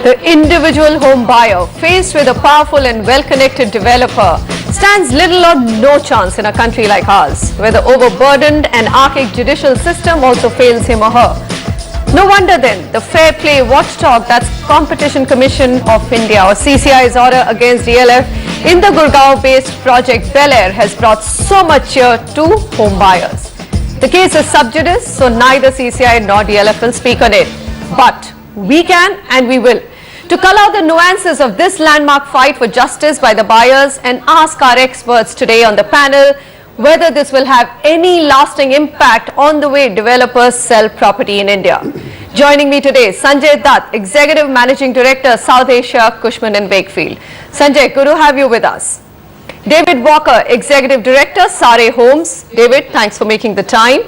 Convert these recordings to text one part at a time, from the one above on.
The individual home buyer, faced with a powerful and well-connected developer, stands little or no chance in a country like ours, where the overburdened and archaic judicial system also fails him or her. No wonder then, the Fair Play Watchdog, that's Competition Commission of India or CCI's order against DLF in the Gurgaon-based project Bel Air has brought so much cheer to home buyers. The case is sub judice, so neither CCI nor DLF will speak on it. But we can and we will. To call out the nuances of this landmark fight for justice by the buyers and ask our experts today on the panel whether this will have any lasting impact on the way developers sell property in India. Joining me today, Sanjay Dutt, Executive Managing Director, South Asia, Cushman & Wakefield. Sanjay, good to have you with us. David Walker, Executive Director, Sare Homes. David, thanks for making the time.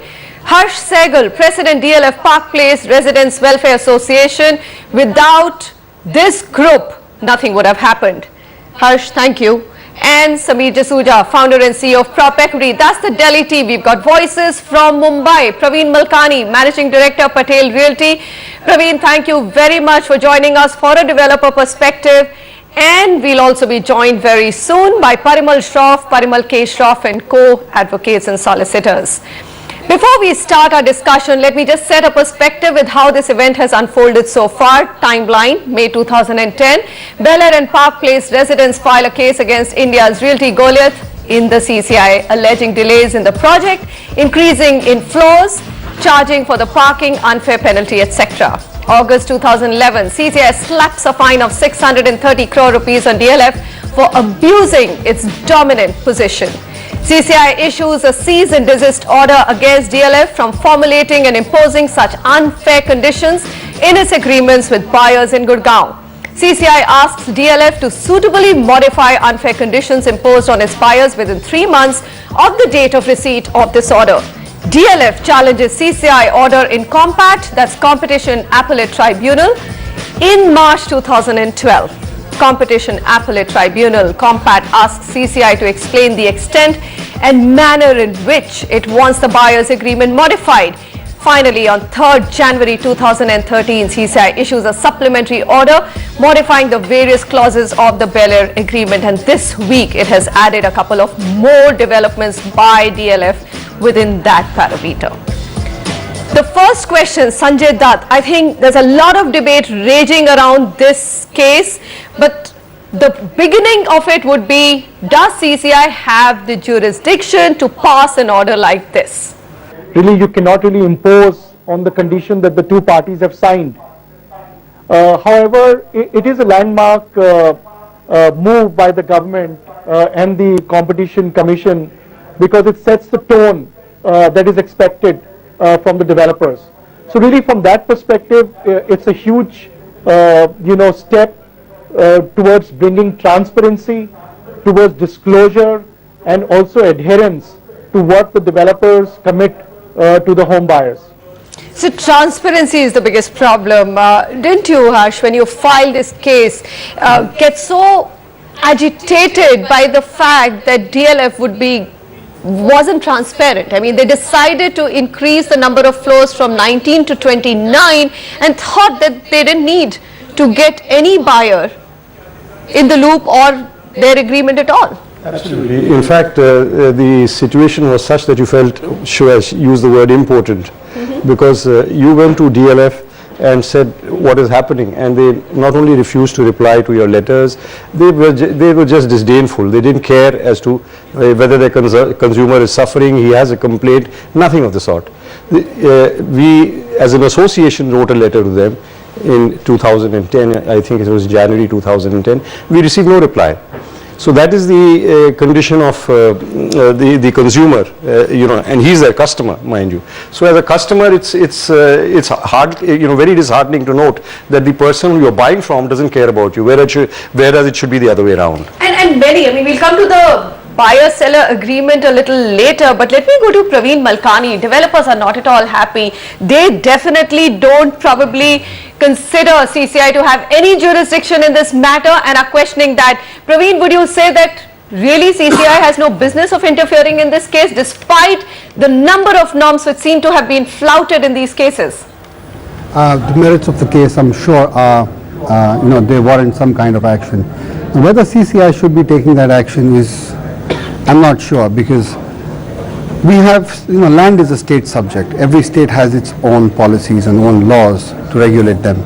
Harsh Sehgal, President, DLF Park Place Residents Welfare Association. Without this group, nothing would have happened. Harsh, thank you. And Sameer Jasuja, founder and CEO of Prop Equity. That's the Delhi team. We've got voices from Mumbai. Praveen Malkani, Managing Director, Patel Realty. Praveen, thank you very much for joining us for a developer perspective. And we'll also be joined very soon by Parimal Shroff, Parimal K. Shroff and co-advocates and solicitors. Before we start our discussion, let me just set a perspective with how this event has unfolded so far. Timeline, May 2010, Bel Air and Park Place residents file a case against India's Realty Goliath in the CCI, alleging delays in the project, increasing in floors, charging for the parking, unfair penalty, etc. August 2011, CCI slaps a fine of 630 crore rupees on DLF for abusing its dominant position. CCI issues a cease and desist order against DLF from formulating and imposing such unfair conditions in its agreements with buyers in Gurgaon. CCI asks DLF to suitably modify unfair conditions imposed on its buyers within 3 months of the date of receipt of this order. DLF challenges CCI order in COMPAT, that's Competition Appellate Tribunal, in March 2012. Competition Appellate Tribunal, COMPAT, asks CCI to explain the extent and manner in which it wants the buyer's agreement modified. Finally, on 3rd January 2013, CCI issues a supplementary order modifying the various clauses of the Bel Air agreement, and this week it has added a couple of more developments by DLF within that parameter. The first question, Sanjay Dutt, I think there's a lot of debate raging around this case, but the beginning of it would be, does CCI have the jurisdiction to pass an order like this? Really, you cannot really impose on the condition that the two parties have signed. However, it is a landmark move by the government and the Competition Commission because it sets the tone that is expected from the developers. So really from that perspective, it's a huge step towards bringing transparency, towards disclosure and also adherence to what the developers commit to the home buyers. So transparency is the biggest problem. Didn't you, Harsh, when you filed this case, get so agitated by the fact that DLF wasn't transparent? I mean, they decided to increase the number of floors from 19 to 29 and thought that they didn't need to get any buyer in the loop or their agreement at all. Absolutely. In fact, the situation was such that you felt, should I use the word important, because you went to DLF and said what is happening, and they not only refused to reply to your letters, they were just disdainful. They didn't care as to whether the consumer is suffering, he has a complaint, nothing of the sort. We as an association wrote a letter to them in 2010, I think it was January 2010, we received no reply. So that is the condition of the consumer, and he's their customer, mind you. So as a customer, it's hard, very disheartening to note that the person who you're buying from doesn't care about you, whereas it should be the other way around. And many, I mean, we'll come to the buyer-seller agreement a little later, but let me go to Praveen Malkani. Developers are not at all happy. They definitely don't probably consider CCI to have any jurisdiction in this matter and are questioning that. Praveen, would you say that really CCI has no business of interfering in this case despite the number of norms which seem to have been flouted in these cases? The merits of the case, I'm sure, are they warrant some kind of action. Whether CCI should be taking that action is, I'm not sure, because we have, land is a state subject. Every state has its own policies and own laws to regulate them.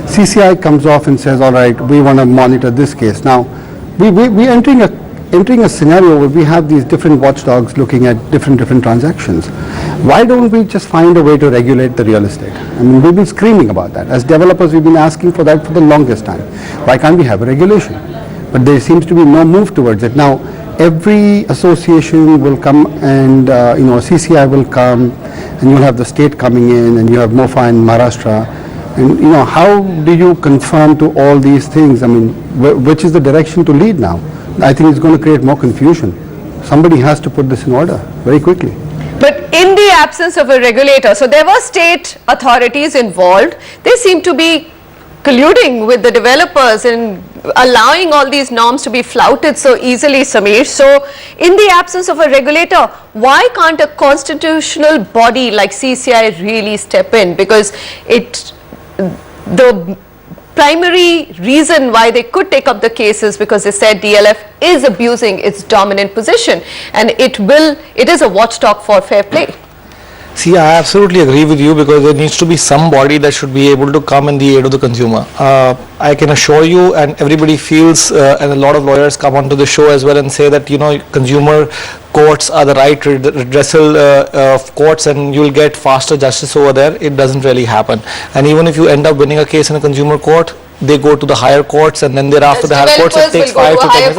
CCI comes off and says, all right, we want to monitor this case. Now, we're entering a scenario where we have these different watchdogs looking at different transactions. Why don't we just find a way to regulate the real estate? I mean, we've been screaming about that. As developers, we've been asking for that for the longest time. Why can't we have a regulation? But there seems to be no move towards it. Now, every association will come and, CCI will come, and you'll have the state coming in, and you have MoFA in Maharashtra. And, how do you confirm to all these things? I mean, which is the direction to lead now? I think it's going to create more confusion. Somebody has to put this in order very quickly. But in the absence of a regulator, so there were state authorities involved, they seem to be colluding with the developers and allowing all these norms to be flouted so easily, Sameer. So in the absence of a regulator, why can't a constitutional body like CCI really step in? Because the primary reason why they could take up the case is because they said DLF is abusing its dominant position, and it is a watchdog for fair play. See, I absolutely agree with you, because there needs to be some body that should be able to come in the aid of the consumer. I can assure you, and everybody feels, and a lot of lawyers come onto the show as well and say that, consumer courts are the right redressal of courts and you'll get faster justice over there. It doesn't really happen. And even if you end up winning a case in a consumer court, they go to the higher courts, and then thereafter the higher courts, it takes 5 to 10 years.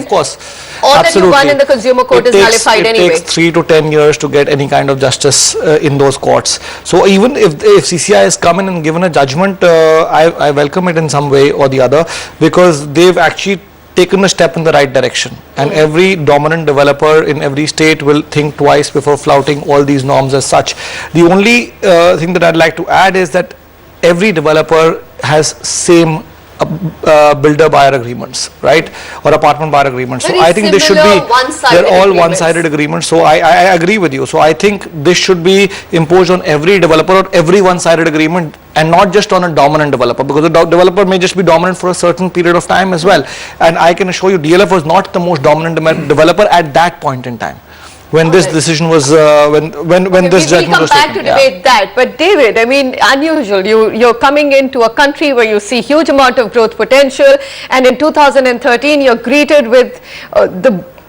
Of course. All that you won in the consumer court is nullified anyway. It takes 3 to 10 years to get any kind of justice in those courts. So even if CCI has come in and given a judgment, I welcome it in some way or the other, because they've actually taken a step in the right direction, and every dominant developer in every state will think twice before flouting all these norms as such. The only thing that I'd like to add is that every developer has same builder-buyer agreements, right, or apartment-buyer agreements. So I think they should be, they're all one-sided agreements. So I agree with you. So I think this should be imposed on every developer or every one-sided agreement, and not just on a dominant developer, because the developer may just be dominant for a certain period of time as well. And I can assure you, DLF was not the most dominant developer at that point in time, when this decision was, when this judgment was taken. We'll come back to debate that. But David, I mean, unusual. You're coming into a country where you see huge amount of growth potential, and in 2013 you're greeted with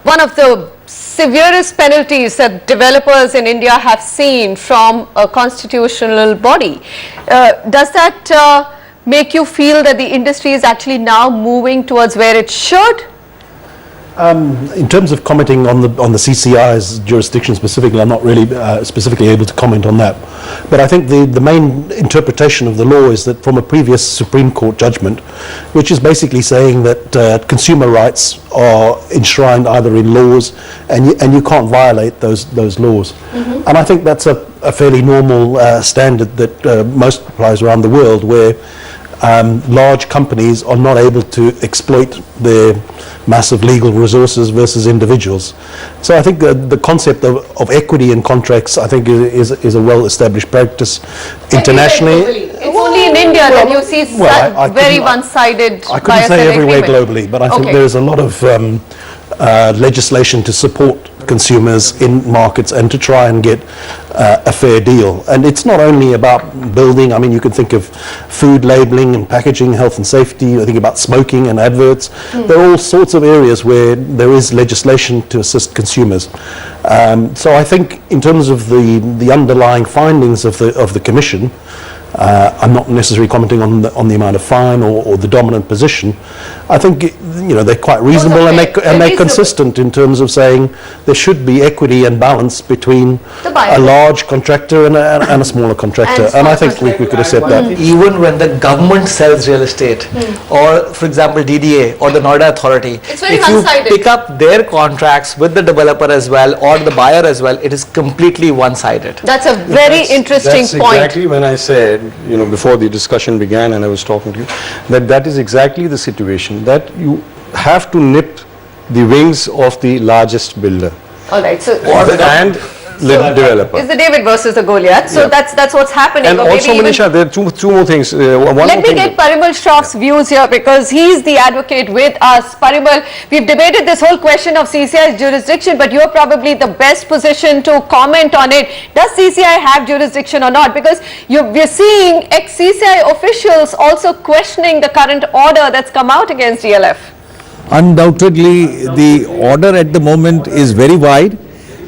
one of the severest penalties that developers in India have seen from a constitutional body. Does that make you feel that the industry is actually now moving towards where it should? In terms of commenting on the CCI's jurisdiction specifically, I'm not really specifically able to comment on that. But I think the main interpretation of the law is that from a previous Supreme Court judgment, which is basically saying that consumer rights are enshrined either in laws, and you can't violate those laws. Mm-hmm. And I think that's a fairly normal standard that most applies around the world, where large companies are not able to exploit their massive legal resources versus individuals. So I think the concept of equity in contracts, I think, is a well-established practice internationally. It's only in India that you see very one-sided. I couldn't say everywhere globally, but I think there's a lot of legislation to support consumers in markets and to try and get a fair deal. And it's not only about building. I mean, you can think of food labeling and packaging, health and safety. I think about smoking and adverts. There are all sorts of areas where there is legislation to assist consumers. So I think in terms of the underlying findings of the Commission, I'm not necessarily commenting on the amount of fine or the dominant position. I think they're quite reasonable, and they're consistent in terms of saying there should be equity and balance between a large contractor and a smaller contractor. And I think we could accept that. Even when the government sells real estate, or for example DDA or the Noida Authority, if you pick up their contracts with the developer as well or the buyer as well, it is completely one-sided. That's a very interesting that's point. Exactly when I said, before the discussion began and I was talking to you, that is exactly the situation, that you have to nip the wings of the largest builder. All right. So and developer. It's the David versus the Goliath. So Yeah. that's what's happening. And Or maybe also, even- Manisha, there are two more things. One Let more me thing get Parimal Shroff's views here because he's the advocate with us. Parimal, we've debated this whole question of CCI's jurisdiction, but you're probably the best position to comment on it. Does CCI have jurisdiction or not? Because we're seeing ex-CCI officials also questioning the current order that's come out against DLF. Undoubtedly, the order at the moment is very wide,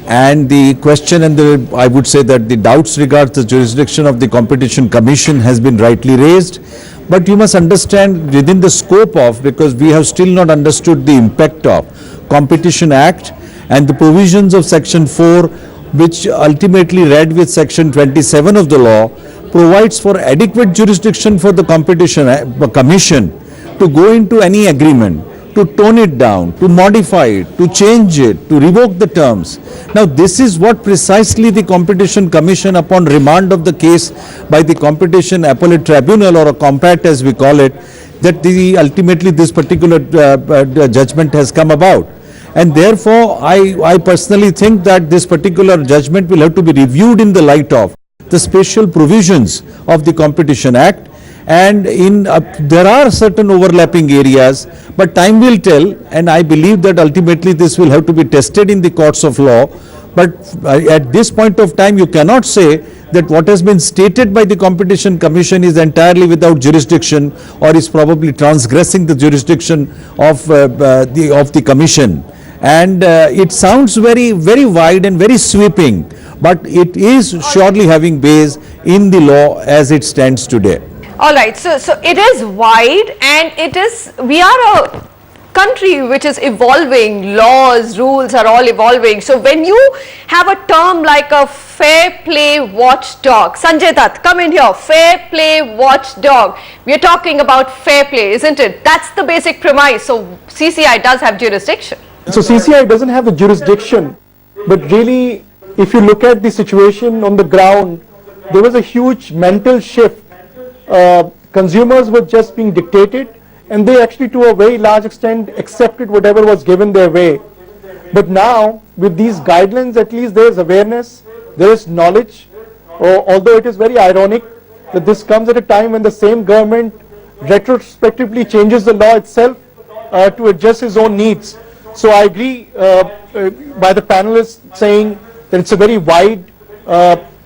and the question and I would say that the doubts regards the jurisdiction of the Competition Commission has been rightly raised. But you must understand within the scope of, because we have still not understood the impact of Competition Act and the provisions of Section 4, which ultimately read with Section 27 of the law, provides for adequate jurisdiction for the Competition Commission to go into any agreement, to tone it down, to modify it, to change it, to revoke the terms. Now, this is what precisely the Competition Commission, upon remand of the case by the Competition Appellate Tribunal, or a COMPAT as we call it, that ultimately this particular judgment has come about. And therefore, I personally think that this particular judgment will have to be reviewed in the light of the special provisions of the Competition Act. And there are certain overlapping areas, but time will tell, and I believe that ultimately this will have to be tested in the courts of law. But at this point of time, you cannot say that what has been stated by the Competition Commission is entirely without jurisdiction or is probably transgressing the jurisdiction of the Commission. And it sounds very, very wide and very sweeping, but it is surely having base in the law as it stands today. All right, so it is wide, and we are a country which is evolving. Laws, rules are all evolving. So when you have a term like a fair play watchdog, Sanjay Dutt, come in here, fair play watchdog. We are talking about fair play, isn't it? That's the basic premise. So CCI does have jurisdiction. So CCI doesn't have the jurisdiction, but really, if you look at the situation on the ground, there was a huge mental shift. Consumers were just being dictated, and they actually to a very large extent accepted whatever was given their way. But now, with these guidelines, at least there is awareness, there is knowledge, although it is very ironic that this comes at a time when the same government retrospectively changes the law itself to adjust its own needs. So I agree by the panelists saying that it's a very wide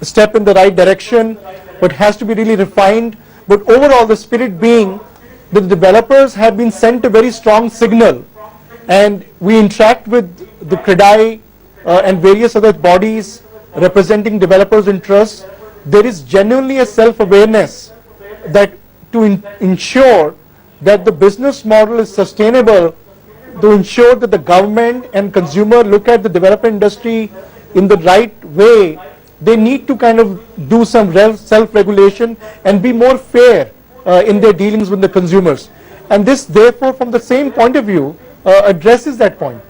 step in the right direction, but has to be really refined. But overall, the spirit being that the developers have been sent a very strong signal, and we interact with the CREDAI and various other bodies representing developers' interests. There is genuinely a self-awareness that to ensure that the business model is sustainable, to ensure that the government and consumer look at the developer industry in the right way, they need to kind of do some self-regulation and be more fair in their dealings with the consumers. And this, therefore, from the same point of view, addresses that point,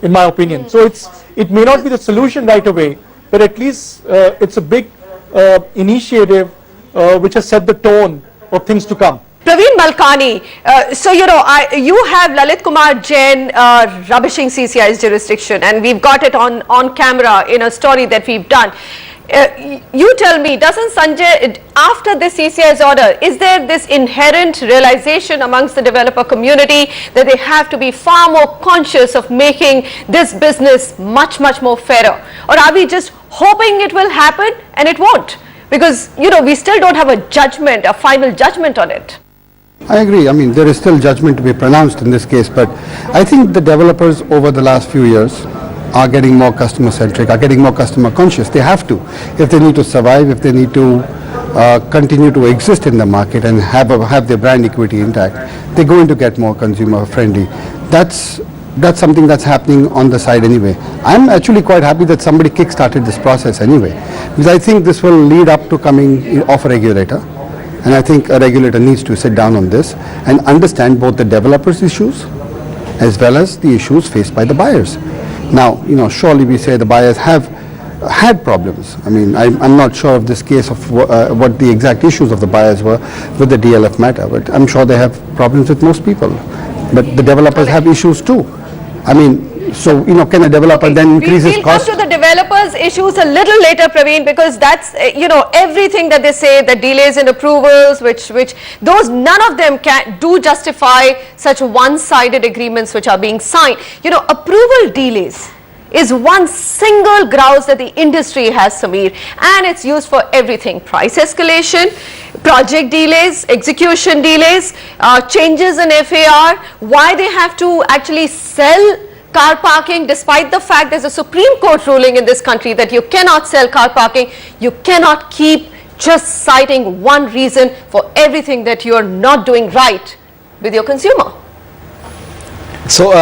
in my opinion. So it may not be the solution right away, but at least it's a big initiative which has set the tone of things to come. Praveen Malkani, so you have Lalit Kumar Jain rubbishing CCI's jurisdiction, and we've got it on camera in a story that we've done. You tell me, doesn't Sanjay, after this CCI's order, is there this inherent realization amongst the developer community that they have to be far more conscious of making this business much, much more fairer? Or are we just hoping it will happen and it won't? Because, we still don't have a judgment, a final judgment on it. I agree. I mean, there is still judgment to be pronounced in this case, but I think the developers over the last few years are getting more customer-centric, are getting more customer-conscious. They have to. If they need to survive, if they need to continue to exist in the market and have their brand equity intact, they're going to get more consumer-friendly. That's something that's happening on the side anyway. I'm actually quite happy that somebody kick-started this process anyway, because I think this will lead up to coming of a regulator. And I think a regulator needs to sit down on this and understand both the developers' issues as well as the issues faced by the buyers. Now, surely we say the buyers have had problems. I mean, I'm not sure of this case of what the exact issues of the buyers were with the DLF matter, but I'm sure they have problems with most people. But the developers have issues too. I mean, So, can a developer then increase his We'll cost? come to the developers' issues a little later, Praveen, because that's, everything that they say, the delays in approvals, which those, none of them do justify such one-sided agreements which are being signed. Approval delays is one single grouse that the industry has, Sameer, and it's used for everything: price escalation, project delays, execution delays, changes in FAR, why they have to actually sell car parking, despite the fact there's a Supreme Court ruling in this country that you cannot sell car parking. You cannot keep just citing one reason for everything that you're not doing right with your consumer. So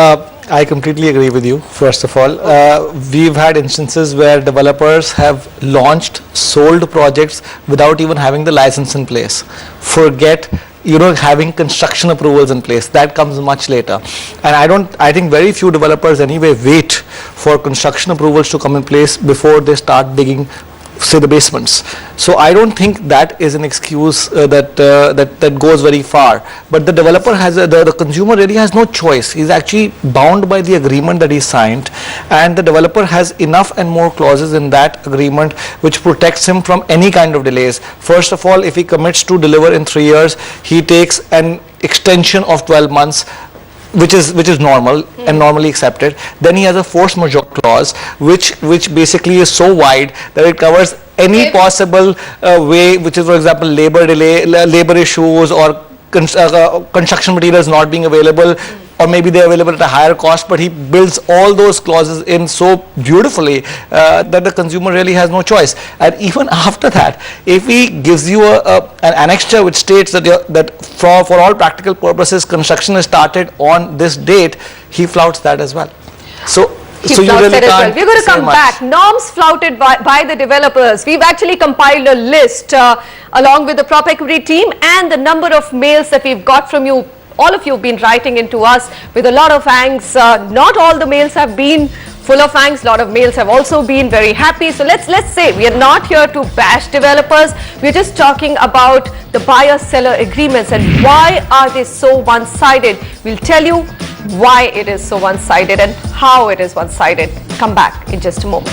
I completely agree with you. First of all, we've had instances where developers have launched, sold projects without even having the license in place. Forget having construction approvals in place. That comes much later. And I think very few developers anyway wait for construction approvals to come in place before they start digging, say, the basements. So I don't think that is an excuse that goes very far. But the developer the consumer really has no choice. He's actually bound by the agreement that he signed, and the developer has enough and more clauses in that agreement which protects him from any kind of delays. First of all, if he commits to deliver in 3 years, he takes an extension of 12 months, which is normal and normally accepted. Then he has a force majeure clause, which basically is so wide that it covers any possible way, which is, for example, labor delay, labor issues, or construction materials not being available, or maybe they're available at a higher cost, but he builds all those clauses in so beautifully that the consumer really has no choice. And even after that, if he gives you an annexure which states that for all practical purposes construction is started on this date, he flouts that as well. So you really can't. We're going to come back. Norms flouted by the developers. We've actually compiled a list along with the Prop Equity team and the number of mails that we've got from you. All of you have been writing into us with a lot of angst. Not all the mails have been full of angst. A lot of mails have also been very happy. So let's say we are not here to bash developers. We're just talking about the buyer-seller agreements and why are they so one-sided. We'll tell you why it is so one-sided and how it is one-sided. Come back in just a moment.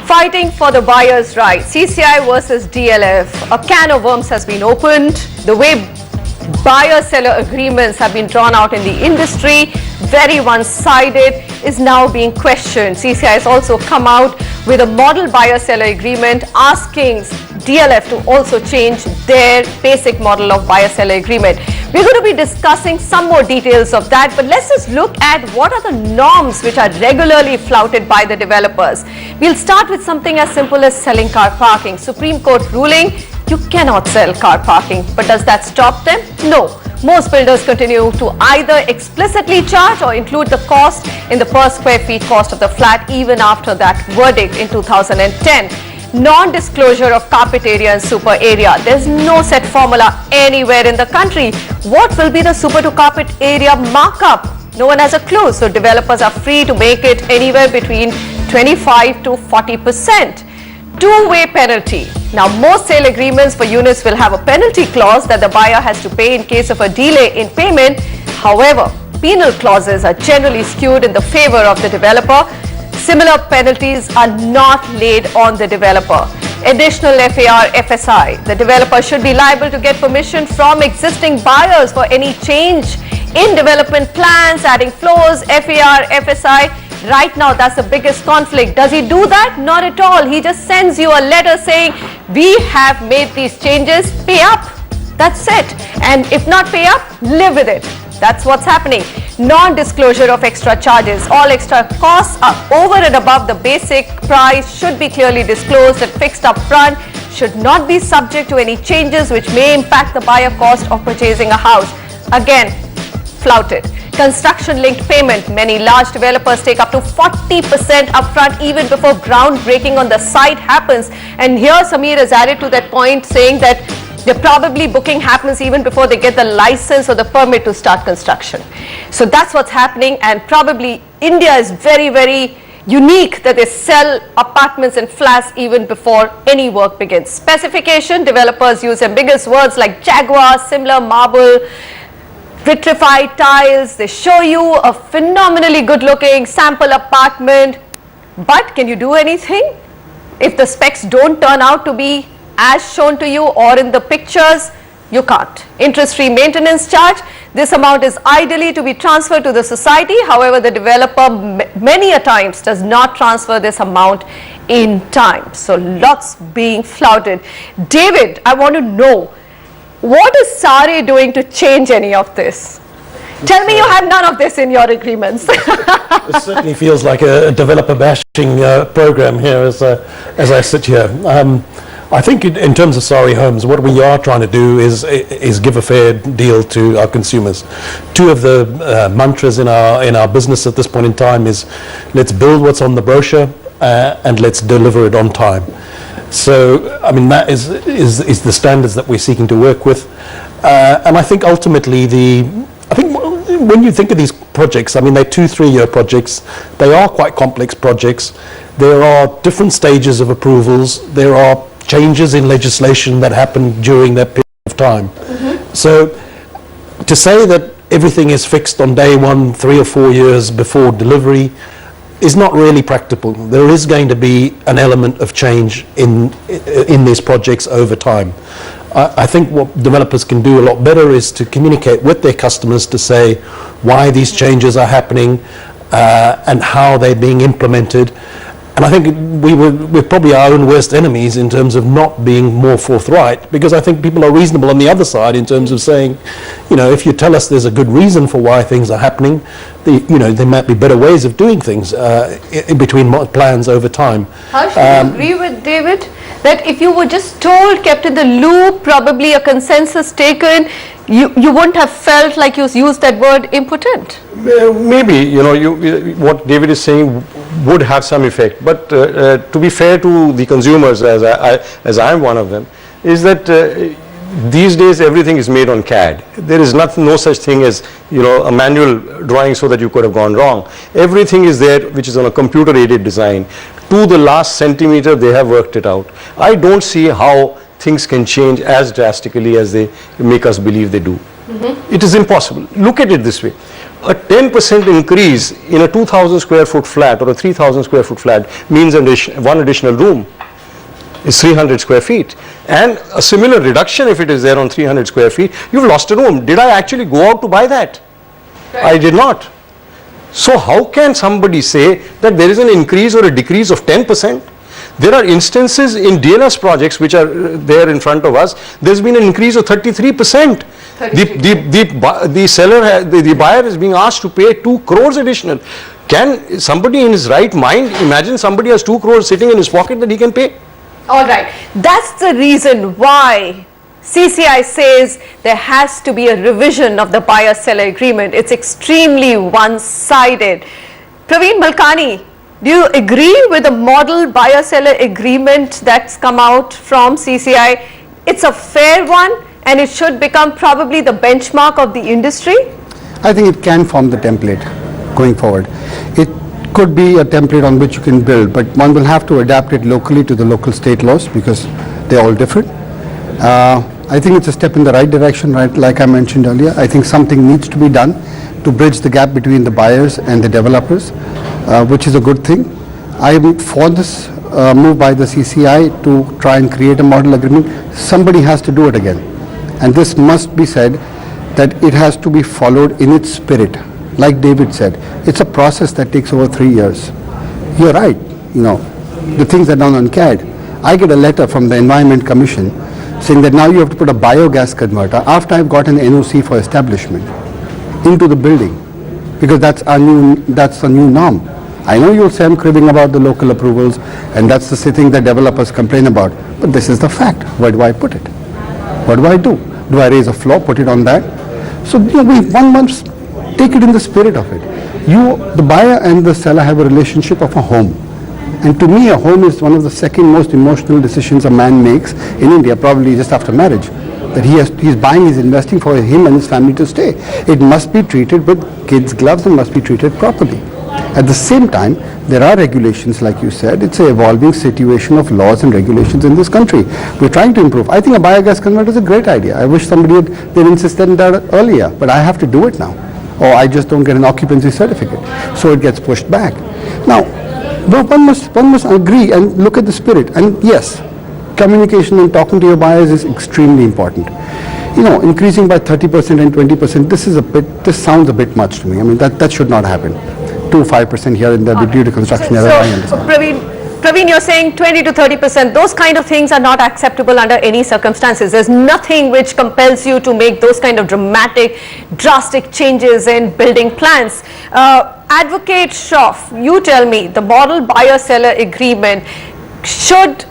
Fighting for the buyer's right. CCI versus DLF. A can of worms has been opened. The way buyer-seller agreements have been drawn out in the industry, very one-sided, is now being questioned. CCI has also come out with a model buyer-seller agreement asking DLF to also change their basic model of buyer-seller agreement. We're going to be discussing some more details of that, but let's just look at what are the norms which are regularly flouted by the developers. We'll start with something as simple as selling car parking. Supreme Court ruling, you cannot sell car parking, but does that stop them? No. Most builders continue to either explicitly charge or include the cost in the per square feet cost of the flat even after that verdict in 2010. Non-disclosure of carpet area and super area. There's no set formula anywhere in the country. What will be the super to carpet area markup? No one has a clue. So developers are free to make it anywhere between 25 to 40%. Two-way penalty. Now, most sale agreements for units will have a penalty clause that the buyer has to pay in case of a delay in payment. However, penal clauses are generally skewed in the favor of the developer. Similar penalties are not laid on the developer. Additional FAR, FSI. The developer should be liable to get permission from existing buyers for any change in development plans, adding floors, FAR, FSI. Right now, that's the biggest conflict. Does he do that? Not at all. He just sends you a letter saying, we have made these changes, pay up. That's it. And if not pay up, live with it. That's what's happening. Non-disclosure of extra charges. All extra costs are over and above the basic price should be clearly disclosed and fixed up front, should not be subject to any changes which may impact the buyer cost of purchasing a house. Again, flouted. Construction-linked payment. Many large developers take up to 40% upfront even before groundbreaking on the site happens. And here Sameer has added to that point saying that probably booking happens even before they get the license or the permit to start construction. So that's what's happening, and probably India is very, very unique that they sell apartments and flats even before any work begins. Specification, developers use ambiguous words like Jaguar, similar marble, vitrified tiles. They show you a phenomenally good looking sample apartment, but can you do anything if the specs don't turn out to be as shown to you or in the pictures? You can't. Interest-free maintenance charge, this amount is ideally to be transferred to the society. However, the developer many a times does not transfer this amount in time. So lots being flouted. David, I want to know, what is SARE doing to change any of this? Tell me you have none of this in your agreements. It certainly feels like a developer bashing program here as I sit here. I think in terms of SARE Homes, what we are trying to do is give a fair deal to our consumers. Two of the mantras in our business at this point in time is, let's build what's on the brochure and let's deliver it on time. So, I mean, that is the standards that we're seeking to work with. And I think ultimately when you think of these projects, I mean, they're 2-3 year projects. They are quite complex projects. There are different stages of approvals. There are changes in legislation that happen during that period of time. So to say that everything is fixed on day one, 3 or 4 years before delivery, is not really practical. There is going to be an element of change in these projects over time. I think what developers can do a lot better is to communicate with their customers to say why these changes are happening and how they're being implemented. And I think we're probably our own worst enemies in terms of not being more forthright, because I think people are reasonable on the other side in terms of saying, you know, if you tell us there's a good reason for why things are happening, there might be better ways of doing things in between plans over time. How should you agree with David that if you were just told, kept in the loop, probably a consensus taken, you wouldn't have felt like you used that word impotent? Maybe, what David is saying would have some effect, but to be fair to the consumers, as I am one of them, is that these days everything is made on CAD. There is no such thing as a manual drawing so that you could have gone wrong. Everything is there which is on a computer aided design. To the last centimeter they have worked it out. I don't see how things can change as drastically as they make us believe they do. It is impossible. Look at it this way. A 10% increase in a 2,000 square foot flat or a 3,000 square foot flat means one additional room is 300 square feet. And a similar reduction, if it is there on 300 square feet, you've lost a room. Did I actually go out to buy that? Right. I did not. So how can somebody say that there is an increase or a decrease of 10%? There are instances in DLS projects which are there in front of us. There's been an increase of 33%. The seller, the buyer is being asked to pay 2 crores additional. Can somebody in his right mind imagine somebody has 2 crores sitting in his pocket that he can pay? All right. That's the reason why CCI says there has to be a revision of the buyer-seller agreement. It's extremely one-sided. Praveen Malkani, do you agree with the model buyer-seller agreement that's come out from CCI? It's a fair one and it should become probably the benchmark of the industry? I think it can form the template going forward. It could be a template on which you can build, but one will have to adapt it locally to the local state laws because they're all different. I think it's a step in the right direction, right? Like I mentioned earlier, I think something needs to be done to bridge the gap between the buyers and the developers, which is a good thing. I'm for this move by the CCI to try and create a model agreement. Somebody has to do it again. And this must be said that it has to be followed in its spirit. Like David said, it's a process that takes over 3 years. You're right, the things are done on CAD. I get a letter from the Environment Commission saying that now you have to put a biogas converter after I've got an NOC for establishment into the building, because that's a new norm. I know you'll say I'm cribbing about the local approvals and that's the thing that developers complain about, but this is the fact. Where do I put it? What do I do? Do I raise a floor, put it on that? So one must take it in the spirit of it. The buyer and the seller have a relationship of a home. And to me, a home is one of the second most emotional decisions a man makes in India, probably just after marriage. That he's buying, he's investing for him and his family to stay. It must be treated with kids' gloves and must be treated properly. At the same time, there are regulations, like you said. It's an evolving situation of laws and regulations in this country. We're trying to improve. I think a biogas converter is a great idea. I wish somebody they'd insisted on that earlier, but I have to do it now, or I just don't get an occupancy certificate. So it gets pushed back. Now, one must agree and look at the spirit. And yes, communication and talking to your buyers is extremely important. You know, increasing by 30% and 20%, this sounds a bit much to me. I mean, that should not happen. 5% here and there due to construction error, I understand. Praveen, you're saying 20 to 30%, those kind of things are not acceptable under any circumstances. There's nothing which compels you to make those kind of drastic changes in building plans. Advocate Shroff, you tell me, the model buyer-seller agreement should...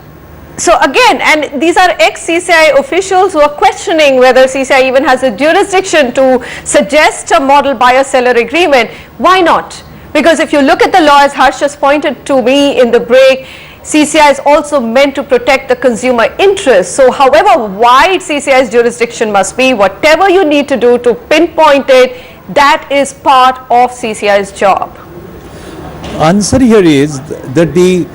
So again, and these are ex-CCI officials who are questioning whether CCI even has a jurisdiction to suggest a model buyer-seller agreement. Why not? Because if you look at the law, as Harsh just pointed to me in the break, CCI is also meant to protect the consumer interest. So however wide CCI's jurisdiction must be, whatever you need to do to pinpoint it, that is part of CCI's job. Answer here is that the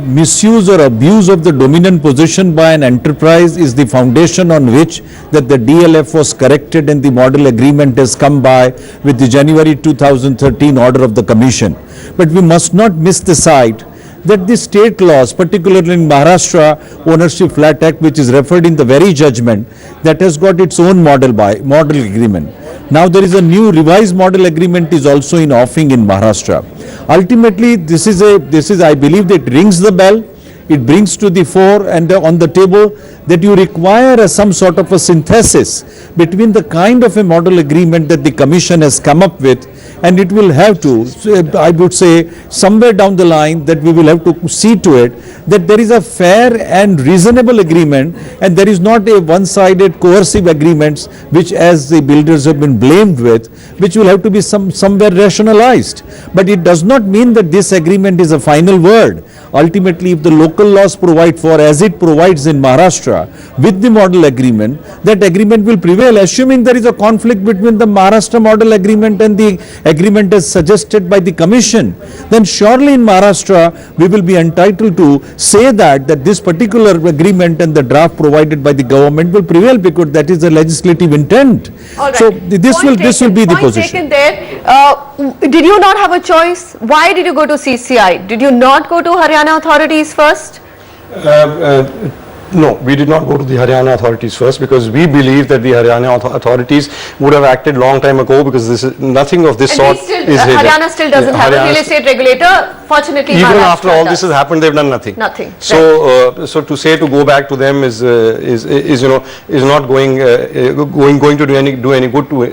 misuse or abuse of the dominant position by an enterprise is the foundation on which that the DLF was corrected and the model agreement has come by with the January 2013 order of the Commission. But we must not miss the sight that the state laws, particularly in Maharashtra Ownership Flat Act, which is referred in the very judgment, that has got its own model agreement. Now there is a new revised model agreement is also in offing in Maharashtra. Ultimately, this is I believe that rings the bell. It brings to the fore and on the table that you require some sort of a synthesis between the kind of a model agreement that the Commission has come up with, and it will have to, I would say, somewhere down the line that we will have to see to it that there is a fair and reasonable agreement and there is not a one-sided coercive agreements which, as the builders have been blamed with, which will have to be somewhere rationalized. But it does not mean that this agreement is a final word. Ultimately, if the local laws provide for, as it provides in Maharashtra, with the model agreement, that agreement will prevail, assuming there is a conflict between the Maharashtra model agreement and the agreement as suggested by the Commission. Then surely in Maharashtra, we will be entitled to say that this particular agreement and the draft provided by the government will prevail, because that is the legislative intent. All right. So this will be the position. Taken there. Did you not have a choice? Why did you go to CCI? Did you not go to Haryana authorities first? No, we did not go to the Haryana authorities first, because we believe that the Haryana authorities would have acted long time ago, because this is nothing of this And sort is Haryana still doesn't have a real estate regulator. Fortunately, even Maharashtra after all does. this has happened, they've done nothing. Nothing. So, so to say to go back to them is not going to do any good to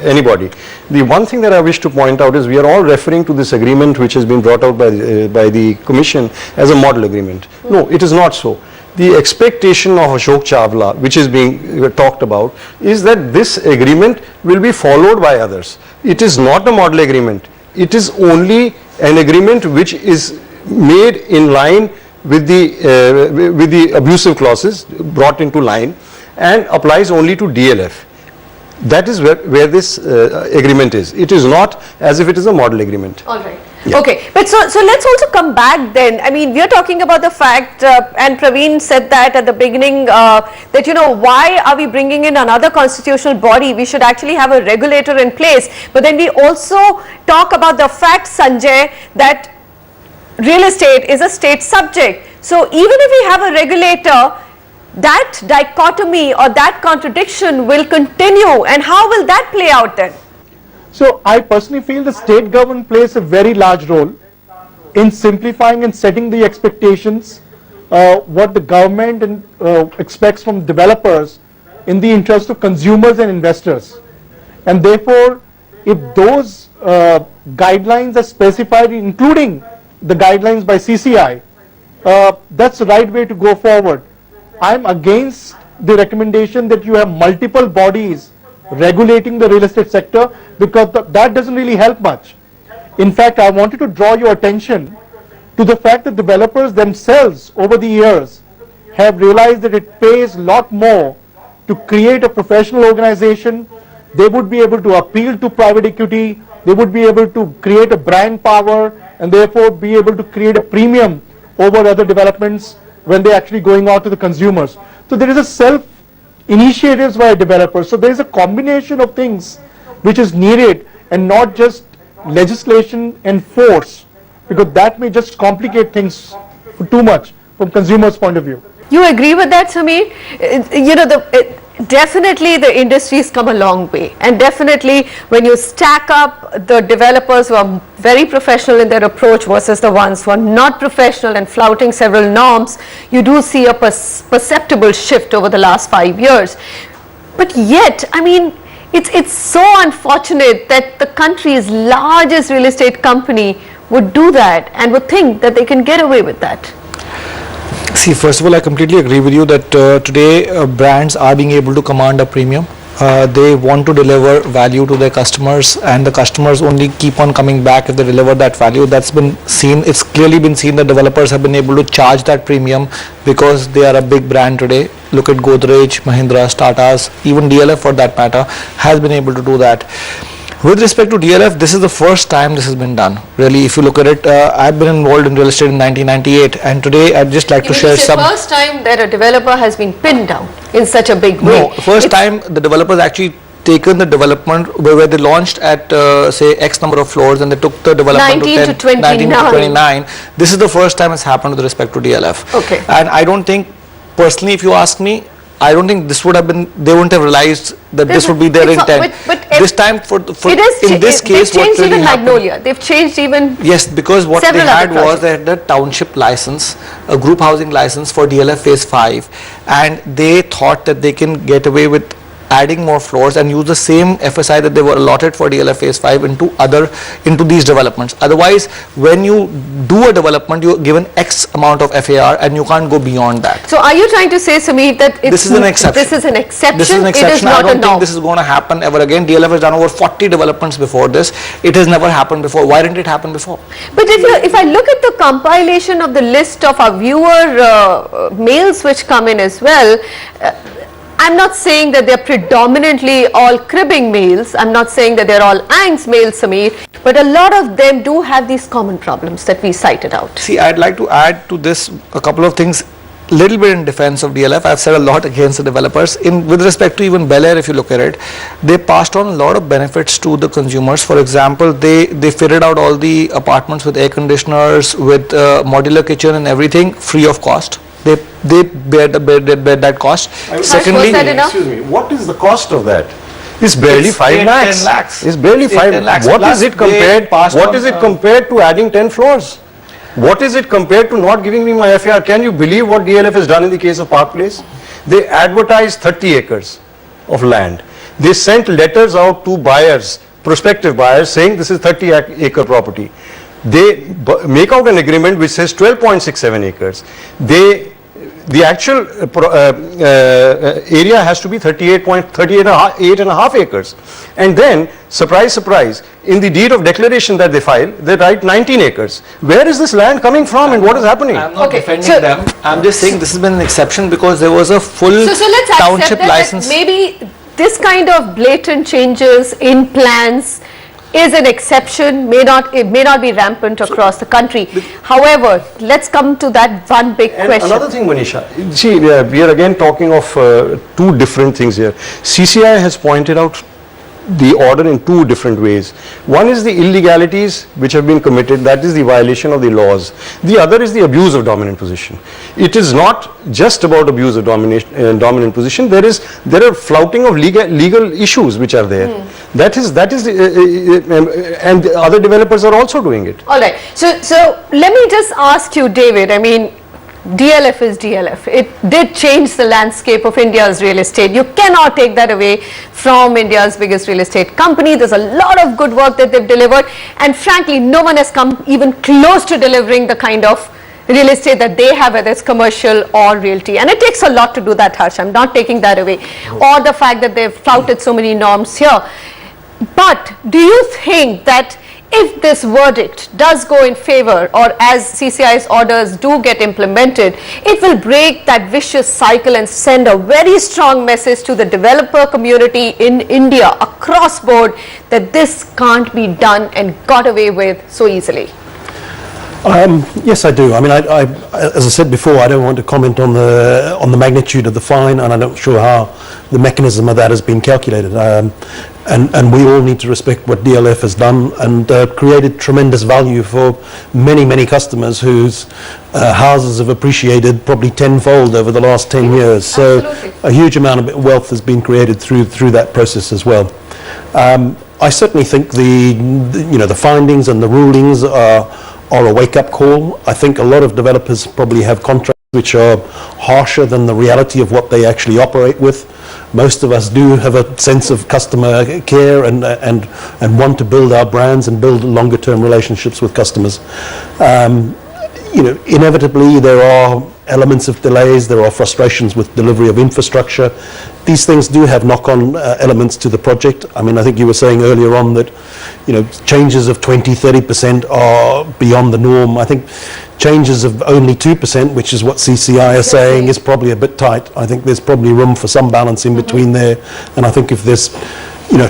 anybody. The one thing that I wish to point out is we are all referring to this agreement which has been brought out by the Commission as a model agreement. No, it is not so. The expectation of Ashok Chawla, which is being talked about, is that this agreement will be followed by others. It is not a model agreement. It is only an agreement which is made in line with the abusive clauses brought into line and applies only to DLF. That is where this agreement is. It is not as if it is a model agreement. All right. Yeah. Okay, but so let's also come back then. I mean, we are talking about the fact, and Praveen said that at the beginning, that why are we bringing in another constitutional body? We should actually have a regulator in place. But then we also talk about the fact, Sanjay, that real estate is a state subject. So even if we have a regulator, that dichotomy or that contradiction will continue, and how will that play out then? So I personally feel the state government plays a very large role in simplifying and setting the expectations, what the government expects from developers in the interest of consumers and investors. And therefore, if those guidelines are specified, including the guidelines by CCI, that's the right way to go forward. I'm against the recommendation that you have multiple bodies regulating the real estate sector, because that doesn't really help much. In fact, I wanted to draw your attention to the fact that developers themselves over the years have realized that it pays a lot more to create a professional organization. They would be able to appeal to private equity they would be able to create a brand power and therefore be able to create a premium over other developments when they're actually going out to the consumers. So there is a self-initiatives by developers. So there is a combination of things which is needed and not just legislation and force, because that may just complicate things too much from consumers' point of view. You agree with that, Sameer? Definitely the industry's come a long way, and definitely when you stack up the developers who are very professional in their approach versus the ones who are not professional and flouting several norms, you do see a perceptible shift over the last 5 years. But yet, I mean, it's so unfortunate that the country's largest real estate company would do that and would think that they can get away with that. See, first of all, I completely agree with you that today brands are being able to command a premium. They want to deliver value to their customers, and the customers only keep on coming back if they deliver that value. That's been seen. It's clearly been seen that developers have been able to charge that premium because they are a big brand today. Look at Godrej, Mahindra, Tatas, even DLF for that matter has been able to do that. With respect to DLF, this is the first time this has been done. Really, if you look at it, I've been involved in real estate in 1998, and today I'd just like to share some. First time that a developer has been pinned down in such a big way. No, first time the developers actually taken the development where they launched at say X number of floors, and they took the development 19 to 29. 19 to 29. This is the first time it's happened with respect to DLF. Okay. And I don't think, personally, if you ask me, I don't think this would have been, they wouldn't have realized that this would be their intent. But this time in this case, they've changed what really even happened, Magnolia. They've changed even. yes, because what they several had other was they had a township license, a group housing license for DLF phase 5, and they thought that they can get away with adding more floors and use the same FSI that they were allotted for DLF phase 5 into these developments. Otherwise, when you do a development, you're given X amount of FAR and you can't go beyond that. So are you trying to say, Sameer, that This is an exception. This is an exception. This is an exception. It is not I don't a norm. think this is going to happen ever again. DLF has done over 40 developments before this. It has never happened before. Why didn't it happen before? But if I look at the compilation of the list of our viewer mails which come in as well, I'm not saying that they're predominantly all cribbing mails. I'm not saying that they're all angst mails, Sameer, but a lot of them do have these common problems that we cited out. See, I'd like to add to this a couple of things, little bit in defense of DLF. I've said a lot against the developers. With respect to even Bel Air, if you look at it, they passed on a lot of benefits to the consumers. For example, they fitted out all the apartments with air conditioners, with modular kitchen and everything free of cost. They bear that cost. Secondly, Excuse me, what is the cost of that? It's barely 5 lakhs. 10 lakhs. It's barely 5 lakhs. What Plus is it compared? passed What on, is it compared to adding 10 floors? What is it compared to not giving me my FAR? Can you believe what DLF has done in the case of Park Place? They advertised 30 acres of land. They sent letters out to buyers, prospective buyers, saying this is 30-acre property. They make out an agreement which says 12.67 acres. The actual area has to be 38 and a half acres. And then, surprise, surprise, in the deed of declaration that they file, they write 19 acres. Where is this land coming from and what is happening? I'm not Okay, defending so- them. I'm just saying this has been an exception because there was a full So let's accept township that license. maybe this kind of blatant changes in plans is an exception, it may not be rampant across the country. However, let's come to that one big And question. another thing, Manisha, see, we are again talking of two different things here. CCI has pointed out the order in two different ways. One is the illegalities which have been committed, that is the violation of the laws. The other is the abuse of dominant position. It is not just about abuse of dominant position. There are flouting of legal issues which are there. That is and the other developers are also doing it. All right. So let me just ask you, David. I mean, DLF is DLF. It did change the landscape of India's real estate. You cannot take that away from India's biggest real estate company. There's a lot of good work that they've delivered, and frankly, no one has come even close to delivering the kind of real estate that they have, whether it's commercial or realty. And it takes a lot to do that, Harsh. I'm not taking that away. Or the fact that they've flouted so many norms here. But do you think that If this verdict does go in favor, or as CCI's orders do get implemented, it will break that vicious cycle and send a very strong message to the developer community in India across board that this can't be done and got away with so easily. Yes, I do. I mean, as I said before, I don't want to comment on the magnitude of the fine, and I'm not sure how the mechanism of that has been calculated. And we all need to respect what DLF has done and created tremendous value for many, many customers whose houses have appreciated probably tenfold over the last 10 years. So Absolutely. a huge amount of wealth has been created through that process as well. I certainly think the findings and the rulings are a wake-up call. I think a lot of developers probably have contracts which are harsher than the reality of what they actually operate with. Most of us do have a sense of customer care and want to build our brands and build longer-term relationships with customers. Inevitably there are elements of delays, there are frustrations with delivery of infrastructure. These things do have knock-on elements to the project. I mean, I think you were saying earlier on that, changes of 20-30% are beyond the norm. I think changes of only 2%, which is what CCI are saying, is probably a bit tight. I think there's probably room for some balance in between there. And I think if there's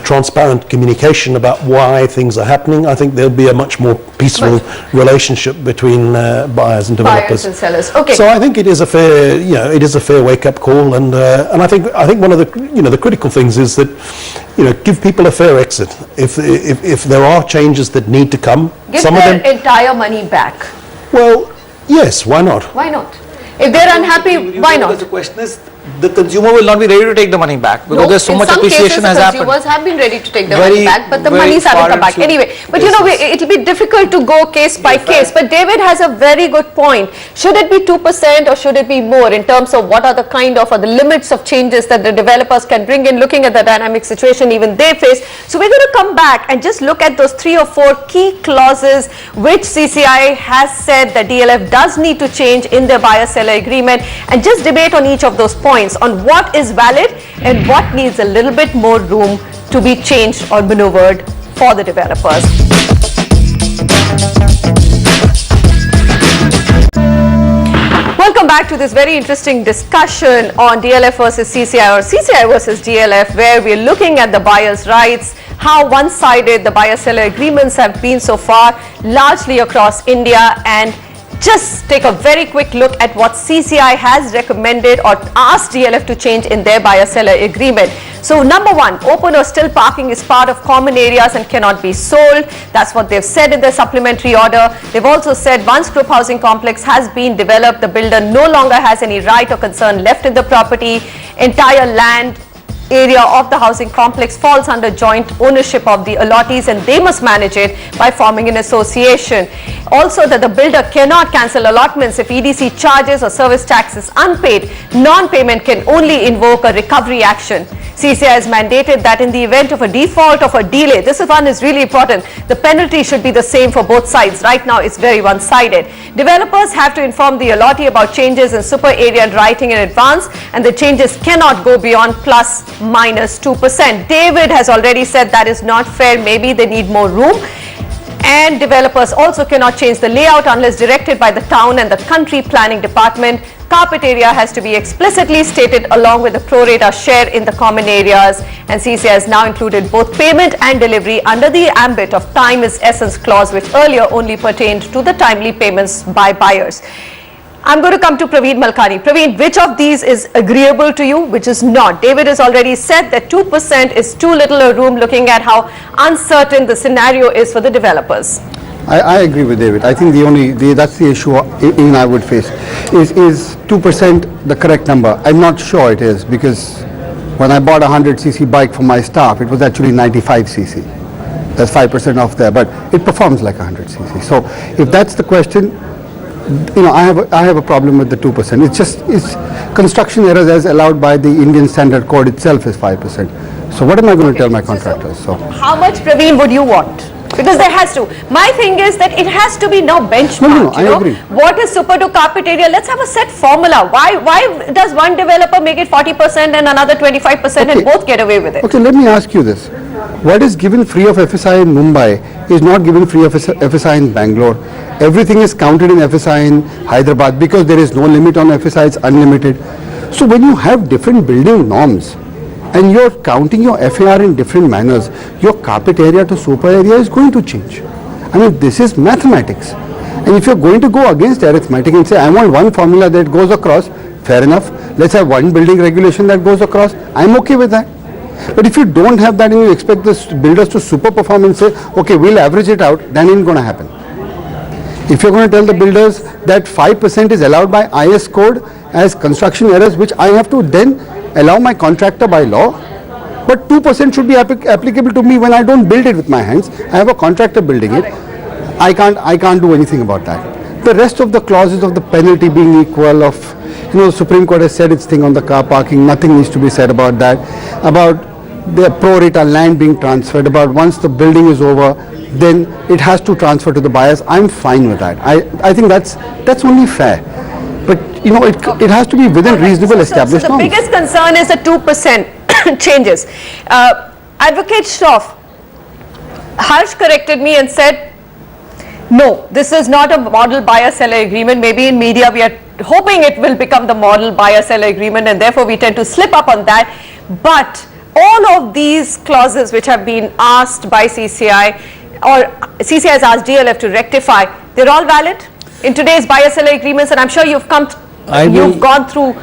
transparent communication about why things are happening, I think there'll be a much more peaceful relationship between buyers and developers. Buyers and sellers. Okay. So I think it is a fair, wake-up call, and I think one of the critical things is that give people a fair exit. If there are changes that need to come, Give some of their them. entire money back. Well, yes, why not? Why not? If they're unhappy, why not? The question is, the consumer will not be ready to take the money back because there's so much appreciation has happened. Consumers have been ready to take the Very, money back, but the very monies haven't far come back. and few Anyway, but cases. it'll be difficult to go case by case. But David has a very good point. Should it be 2% or should it be more in terms of what are the or the limits of changes that the developers can bring in, looking at the dynamic situation even they face? So we're going to come back and just look at those 3 or 4 key clauses which CCI has said that DLF does need to change in their buyer-seller agreement, and just debate on each of those points on what is valid and what needs a little bit more room to be changed or maneuvered for the developers. Welcome back to this very interesting discussion on DLF versus CCI, or CCI versus DLF, where we're looking at the buyer's rights, how one-sided the buyer-seller agreements have been so far, largely across India, and just take a very quick look at what CCI has recommended or asked DLF to change in their buyer-seller agreement. So number 1, open or still parking is part of common areas and cannot be sold. That's what they've said in their supplementary order. They've also said once group housing complex has been developed, the builder no longer has any right or concern left in the property. Entire land area of the housing complex falls under joint ownership of the allottees, and they must manage it by forming an association. Also, that the builder cannot cancel allotments if EDC charges or service tax is unpaid. Non-payment can only invoke a recovery action. CCI has mandated that in the event of a default of a delay, this one is really important, the penalty should be the same for both sides. Right now it's very one-sided. Developers have to inform the allottee about changes in super area and writing in advance, and the changes cannot go beyond plus minus 2%. David has already said that is not fair. Maybe they need more room. And developers also cannot change the layout unless directed by the town and the country planning department. Carpet area has to be explicitly stated along with the pro rata share in the common areas, and CCI has now included both payment and delivery under the ambit of time is essence clause, which earlier only pertained to the timely payments by buyers. I'm going to come to Praveen Malkani. Praveen, which of these is agreeable to you, which is not? David has already said that 2% is too little a room, looking at how uncertain the scenario is for the developers. I agree with David. I think that's the issue even I would face. Is 2% the correct number? I'm not sure it is, because when I bought a 100cc bike for my staff, it was actually 95cc. That's 5% off there, but it performs like 100cc. So if that's the question, I have a problem with the 2%. It's construction errors as allowed by the Indian Standard Code itself is 5%. So what am I going to tell my contractors? So how much, Praveen, would you want? Because there has to. My thing is that it has to be now benchmarked. No, I agree. What is super to carpet area? Let's have a set formula. Why does one developer make it 40% and another 25% and both get away with it? Okay, let me ask you this. What is given free of FSI in Mumbai is not given free of FSI in Bangalore. Everything is counted in FSI in Hyderabad because there is no limit on FSI, it's unlimited. So when you have different building norms and you're counting your FAR in different manners, your carpet area to sopa area is going to change. I mean, this is mathematics. And if you're going to go against arithmetic and say, I want one formula that goes across, fair enough. Let's have one building regulation that goes across. I'm okay with that. But if you don't have that and you expect the builders to super perform and say, okay, we'll average it out, then it ain't going to happen. If you're going to tell the builders that 5% is allowed by IS code as construction errors, which I have to then allow my contractor by law, but 2% should be applicable to me when I don't build it with my hands. I have a contractor building it. I can't do anything about that. The rest of the clauses of the penalty being equal, of, the Supreme Court has said its thing on the car parking, nothing needs to be said about that, about the pro rata land being transferred, about once the building is over, then it has to transfer to the buyers. I'm fine with that. I think that's only fair. But it has to be within reasonable established so the norms. biggest concern is the 2% changes. Advocate Shroff, Harsh corrected me and said, no, this is not a model buyer-seller agreement. Maybe in media we are hoping it will become the model buyer-seller agreement, and therefore we tend to slip up on that. But all of these clauses which have been asked by CCI, or CCI has asked DLF to rectify, they're all valid in today's buyer-seller agreements, and I'm sure you've gone through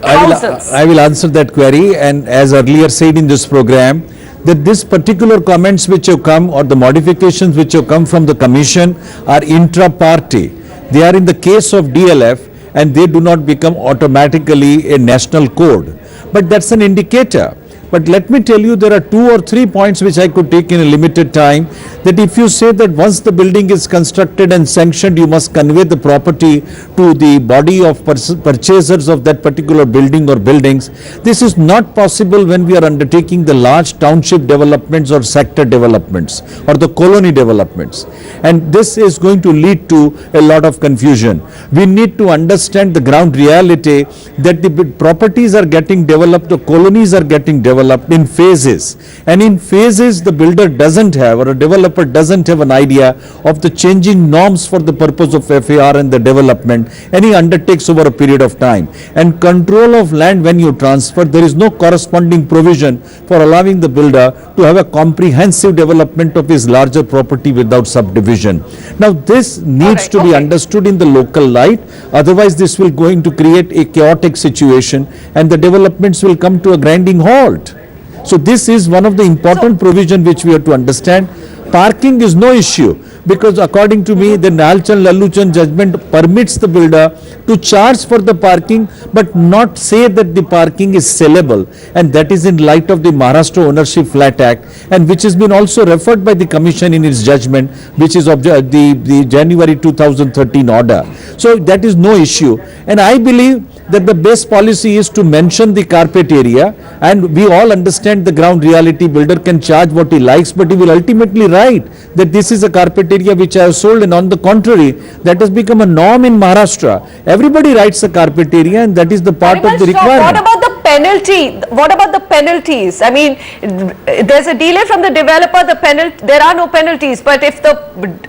thousands. I will answer that query, and as earlier said in this program, that this particular comments which have come or the modifications which have come from the Commission are intra-party. They are in the case of DLF and they do not become automatically a national code. But that's an indicator. But let me tell you, there are 2 or 3 points which I could take in a limited time, that if you say that once the building is constructed and sanctioned, you must convey the property to the body of purchasers of that particular building or buildings. This is not possible when we are undertaking the large township developments or sector developments or the colony developments. And this is going to lead to a lot of confusion. We need to understand the ground reality that the properties are getting developed, the colonies are getting developed in phases, and in phases the builder doesn't have, or a developer doesn't have, an idea of the changing norms for the purpose of FAR and the development, and he undertakes over a period of time. And control of land, when you transfer, there is no corresponding provision for allowing the builder to have a comprehensive development of his larger property without subdivision. Now this needs to be understood in the local light, otherwise this will going to create a chaotic situation and the developments will come to a grinding halt. So this is one of the important provision which we have to understand. Parking is no issue, because according to me the Nalchand Lalluchand judgment permits the builder to charge for the parking but not say that the parking is sellable, and that is in light of the Maharashtra Ownership Flat Act, and which has been also referred by the Commission in its judgment, which is of the January 2013 order. So that is no issue, and I believe that the best policy is to mention the carpet area, and we all understand the ground reality. Builder can charge what he likes, but he will ultimately write that this is a carpet area which I have sold, and on the contrary, that has become a norm in Maharashtra. Everybody writes a carpet area, and that is the part of the requirement. What about the penalty? What about the penalties? I mean, there's a delay from the developer, there are no penalties, but if the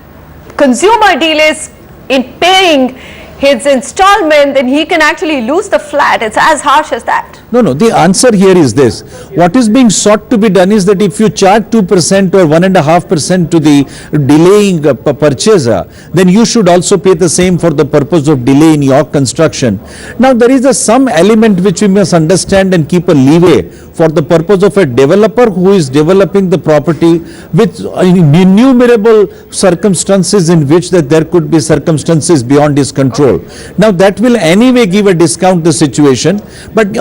consumer delays in paying his installment, then he can actually lose the flat. It's as harsh as that. No, the answer here is this. What is being sought to be done is that if you charge 2% or 1.5% to the delaying purchaser, then you should also pay the same for the purpose of delay in your construction. Now there is some element which we must understand and keep a leeway for the purpose of a developer who is developing the property with innumerable circumstances in which that there could be circumstances beyond his control. Now that will anyway give a discount the situation, but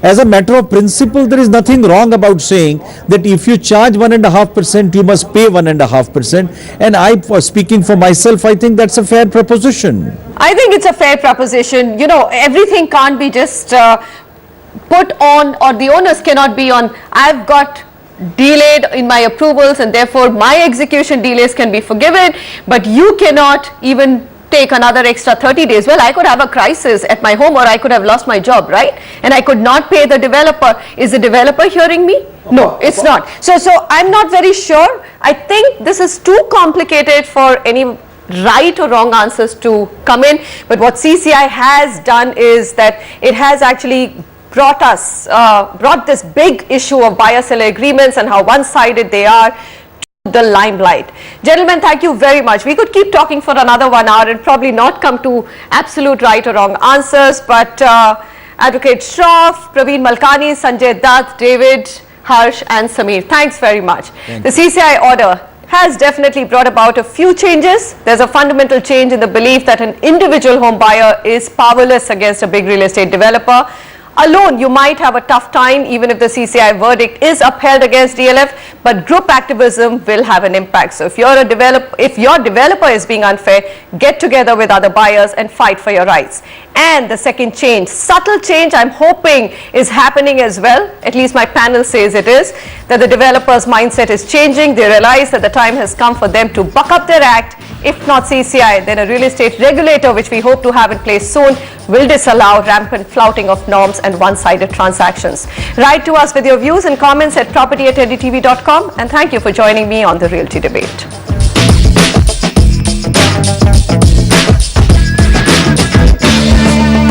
as a matter of principle, there is nothing wrong about saying that if you charge 1.5%, you must pay 1.5%. And speaking for myself, I think that's a fair proposition. I think it's a fair proposition. Everything can't be just put on, or the onus cannot be on, I've got delayed in my approvals and therefore my execution delays can be forgiven, but you cannot even take another extra 30 days. Well, I could have a crisis at my home, or I could have lost my job, right? And I could not pay the developer. Is the developer hearing me? No, it's not. So I'm not very sure. I think this is too complicated for any right or wrong answers to come in. But what CCI has done is that it has actually brought this big issue of buyer-seller agreements and how one-sided they are to the limelight. Gentlemen, thank you very much. We could keep talking for another 1 hour and probably not come to absolute right or wrong answers, but Advocate Shroff, Praveen Malkani, Sanjay Dutt, David, Harsh and Sameer, thanks very much. The CCI order has definitely brought about a few changes. There's a fundamental change in the belief that an individual home buyer is powerless against a big real estate developer. Alone, you might have a tough time even if the CCI verdict is upheld against DLF, but group activism will have an impact. So if your developer is being unfair, get together with other buyers and fight for your rights. And the second change, subtle change, I'm hoping is happening as well, at least my panel says it is, that the developer's mindset is changing. They realize that the time has come for them to buck up their act. If not CCI, then a real estate regulator, which we hope to have in place soon, will disallow rampant flouting of norms and one-sided transactions. Write to us with your views and comments at property@ndtv.com, and thank you for joining me on the Realty Debate.